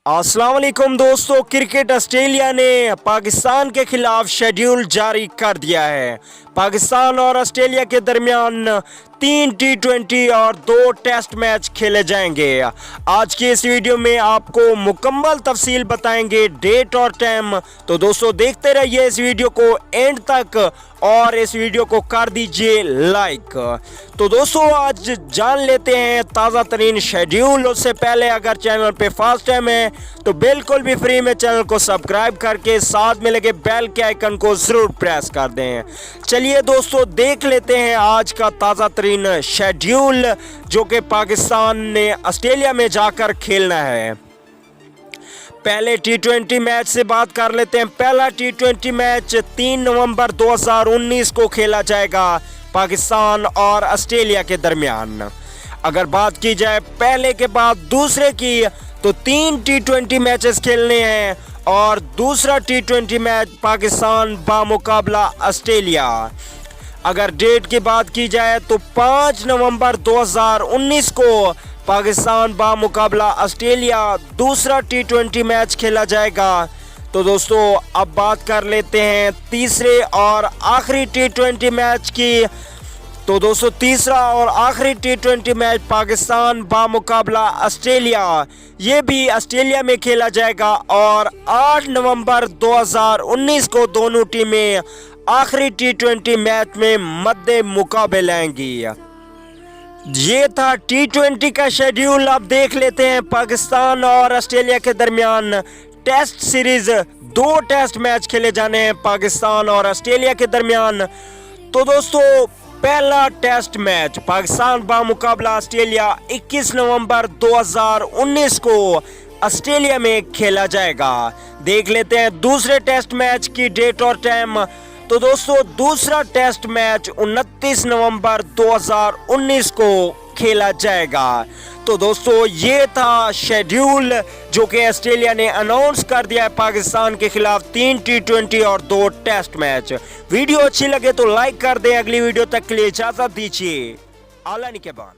अस्सलाम वालेकुम दोस्तों, क्रिकेट ऑस्ट्रेलिया ने पाकिस्तान के खिलाफ शेड्यूल जारी कर दिया है। पाकिस्तान और ऑस्ट्रेलिया के दरमियान 3 T20 और 2 टेस्ट मैच खेले जाएंगे। आज की इस वीडियो में आपको मुकम्मल तफसील बताएंगे, डेट और टाइम। तो दोस्तों देखते रहिए इस वीडियो को एंड तक और इस वीडियो को कर दीजिए लाइक। तो दोस्तों आज जान लेते हैं ताज़ा तरीन शेड्यूल। उससे पहले अगर चैनल पे फर्स्ट टाइम है तो बिल्कुल भी फ्री में चैनल को सब्सक्राइब करके साथ में लगे बेल के आइकन को ज़रूर प्रेस कर दें। चलिए दोस्तों देख लेते हैं आज का ताज़ा तरीन शेड्यूल जो कि पाकिस्तान ने ऑस्ट्रेलिया में जाकर खेलना है। पहले T20 मैच से बात कर लेते हैं। पहला T20 मैच 3 नवंबर 2019 को खेला जाएगा पाकिस्तान और ऑस्ट्रेलिया के दरमियान। अगर बात की जाए पहले के बाद दूसरे की तो 3 T20 मैचेस खेलने हैं और दूसरा T20 मैच पाकिस्तान बामुकाबला ऑस्ट्रेलिया। अगर डेट की बात की जाए तो 5 नवंबर 2019 को पाकिस्तान बामुकाबला ऑस्ट्रेलिया दूसरा T20 मैच खेला जाएगा। तो दोस्तों अब बात कर लेते हैं तीसरे और आखिरी T20 मैच की। तो दोस्तों तीसरा और आखिरी T20 मैच पाकिस्तान बामुकाबला ऑस्ट्रेलिया, ये भी ऑस्ट्रेलिया में खेला जाएगा और 8 नवंबर 2019 को दोनों टीमें आखिरी T20 मैच में मद्दे मुकाबले लाएंगी। ये था T20 का शेड्यूल। अब देख लेते हैं पाकिस्तान और ऑस्ट्रेलिया के दरमियान टेस्ट सीरीज। 2 टेस्ट मैच खेले जाने हैं पाकिस्तान और ऑस्ट्रेलिया के दरमियान। तो दोस्तों पहला टेस्ट मैच पाकिस्तान बामुकाबला ऑस्ट्रेलिया 21 नवंबर 2019 को ऑस्ट्रेलिया में खेला जाएगा। देख लेते हैं दूसरे टेस्ट मैच की डेट और टाइम। तो दोस्तों दूसरा टेस्ट मैच 29 नवंबर 2019 को खेला जाएगा। तो दोस्तों ये था शेड्यूल जो कि ऑस्ट्रेलिया ने अनाउंस कर दिया है पाकिस्तान के खिलाफ 3 T20 और 2 टेस्ट मैच। वीडियो अच्छी लगे तो लाइक कर दें। अगली वीडियो तक के लिए इजाजत दीजिए। आला निकेबान।